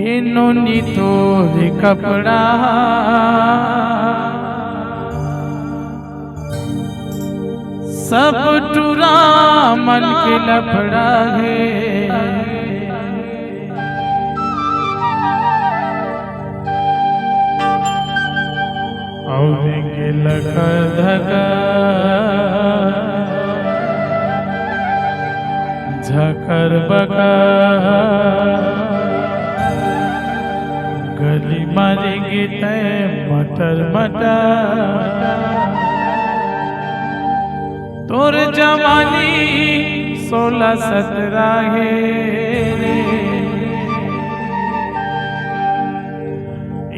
इन्होंने तोरे कपड़ा सब टूरा मन के लफड़ा है। और के लगा धगा झकर बगा गली मारेंगे तय मटर मटर तोर जवानी 16-17 है।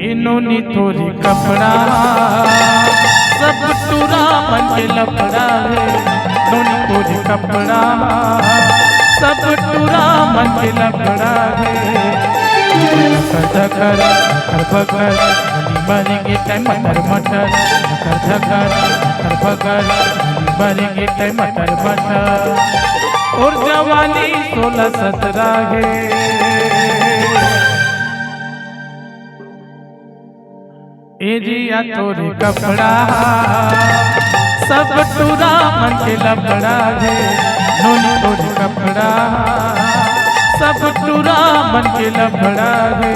इन्होंने तोरी कपड़ा सब टूरा मन के लपड़ा है। इन्होंने तोरी कपड़ा सब टूरा मन के लपड़ा है। धकर बकर गली मारेंगे तय मटर मटर धकर बकर गली मारेंगे तय मटर मटर और जवानी 16-17 है। एरिया तोरे कपड़ा सब टूरा मन के लपड़ा है। नोनी तोरे कपड़ा सब टूरा मन के लफड़ा है।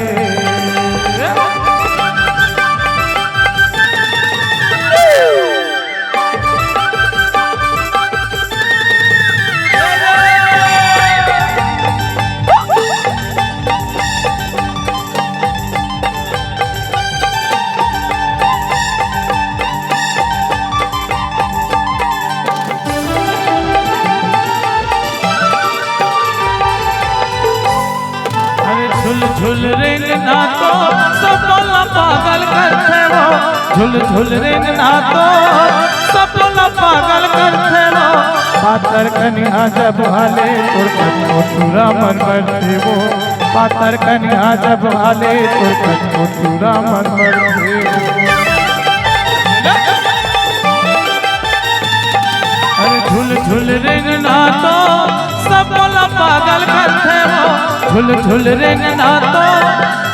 झुल रेंगना तो सब पागल करते वो। झुल रेंगना तो सब पागल करते वो। पातर कन्या जब हाले तुरा मन करते वो। पातर कन्या जब हाले तुरा मन करते वो। अरे झुल रेंगना तो सब पागल करते वो। झुल रेंगना तो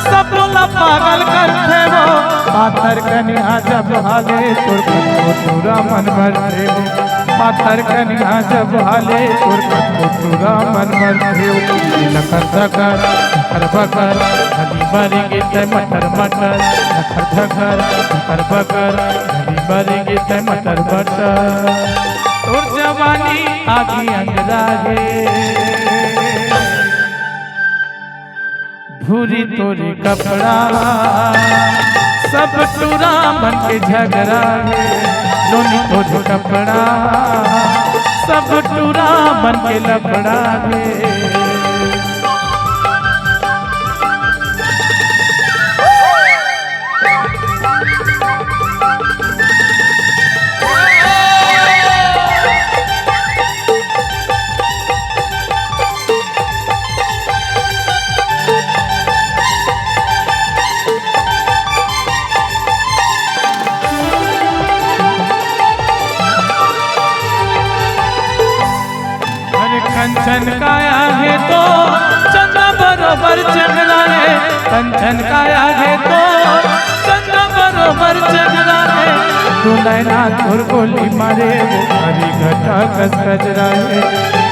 सब पागल करते वो। पाथर कन्या जब हाले तुरा मन भरते वो। पाथर कन्या जब हाले तुरा मन भरते वो। लखर धकर बकर गली मारेंगे तय मटर मटर धकर बकर गली मारेंगे तय मटर मटर और जवानी आगी अंगरा है। भूरी तोरी कपड़ा सब टूरा मन के झगड़ा है। नोनी तोरी कपड़ा सब टूरा मन के लफड़ा है। कंचन काया है तो चंदा बरोबर चेहरा है, कंचन काया है तो चंदा बरोबर चेहरा है। तू नैना तोर गोली मारे वो हरी घटा कस गजरा है,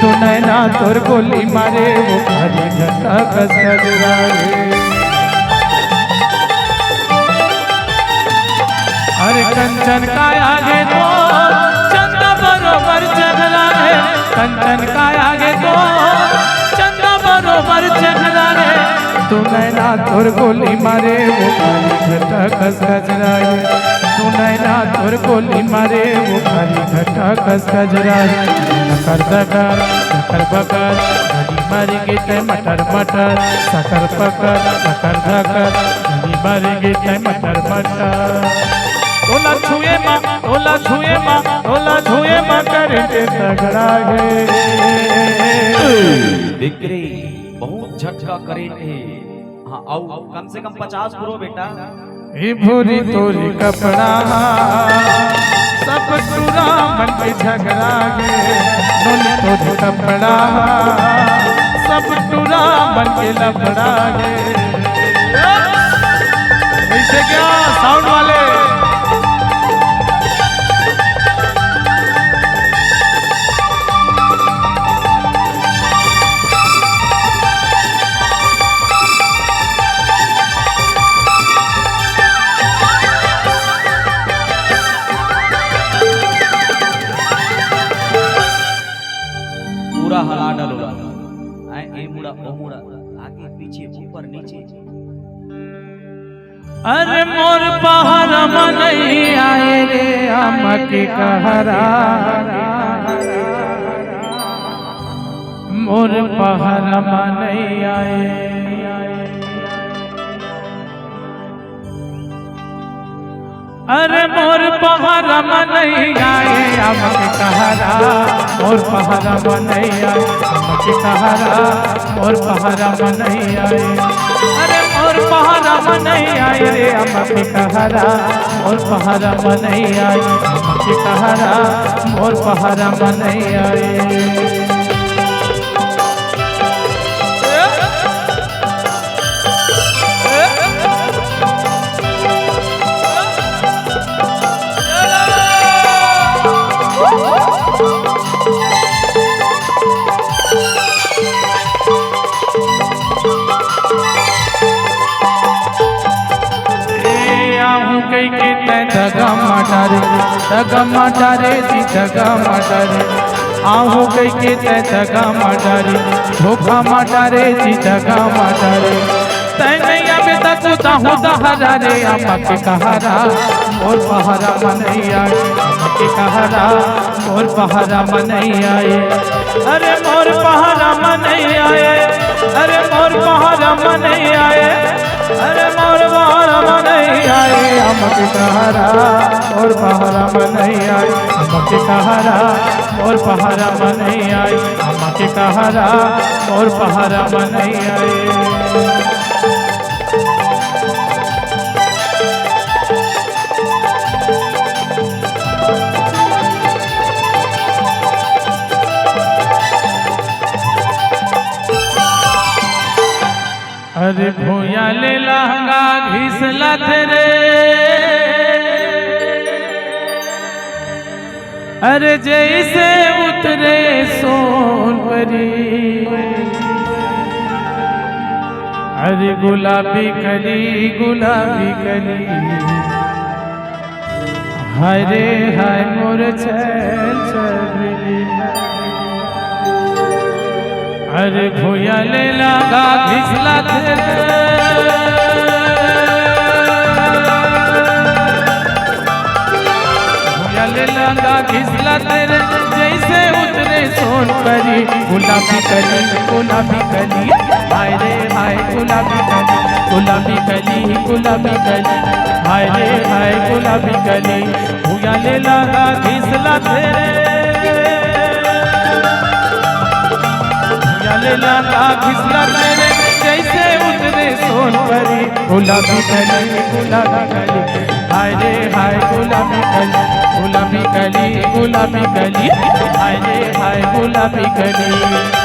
तू नैना तोर गोली मारे वो हरी घटा कस गजरा है। अरे कंचन काया है तो चंदा बरोबर चेहरा है, कंचन काया है तो चंदा बरोबर चेहरा है। तू नैना तोर गोली मारे वो हरी घटा कस गजरा है, तू नैना तोर गोली मारे वो हरी घटा कस गजरा है। नकर दकर नकर बकर घड़ी मारी गीते मटर मटर, सकर पकर नकर धकर घड़ी मारी गीते मटर मटर। तोला छुए माँ तोला छुए माँ तोला छुए माँ करके तगड़ा है। बिक्री बहुत झटका करे थे। हाँ आओ कम से कम 50 करो बेटा। ये भूरी तोरी कपड़ा सब टूरा मन के झगड़ा है, नोनी तोरी कपड़ा सब टूरा मन के लफड़ा है। ऐसे क्या साउंड वाले पूरा हला डालो, ए मुड़ा ओ मुड़ा, आगे पीछे ऊपर नीचे। अरे मोर पहाड़ में नहीं आए रे आम के कहरा, मोर पहाड़ में नहीं आए। अरे मोर पहाड़ में नहीं आए आम के कहरा, मोर पहाड़ में नहीं आए आम के कहरा, मोर पहाड़ में नहीं आए। अरे मोर पहाड़ में नहीं आए रे आम के कहरा, मोर पहाड़ में नहीं आए आम के कहरा, मोर पहाड़ में नहीं आए। दगा माटारे जी दगा माटारे, आहू कई के तै दगा माटारे, धोखा माटारे जी दगा माटारे। तै नहीं आवे तक ताहू दहरा रे आम के कहरा, मोर पहाड़ा में नहीं आए आम के कहरा, मोर पहाड़ा में नहीं आए। अरे मोर पहाड़ा में नहीं आए, अरे मोर पहाड़ा में नहीं आए, अरे मोर पहाड़ा में नहीं आए आम के कहरा, मोर पहाड़ा में नहीं आए आम के कहरा, मोर पहाड़ा में नहीं आए आम के कहरा, मोर पहाड़ा में नहीं आए। अरे भूया ले लहंगा घिसला तेरे, अरे जैसे उतरे सोन परी, अरे गुलाबी कली गुलाबी कली, हाय रे हाय मोर छैल छबीली। अरे भूया ले लगा घिसला तेरे, भूया ले लगा घिसला तेरे, जैसे उतरे सोन परी, गुलाबी कली गुलाबी कली, हाय रे हाय गुलाबी कली गुलाबी कली गुलाबी कली, हाय रे हाय गुलाबी कली। भूया ले लगा घिसला तेरे, ले लगा घिसला तेरे, जैसे उतरे सोन परी, गुलाबी कली गुलाबी कली, हाय रे हाय गुलाबी कली गुलाबी कली। गुलाबी कली, हाय रे हाय गुलाबी कली।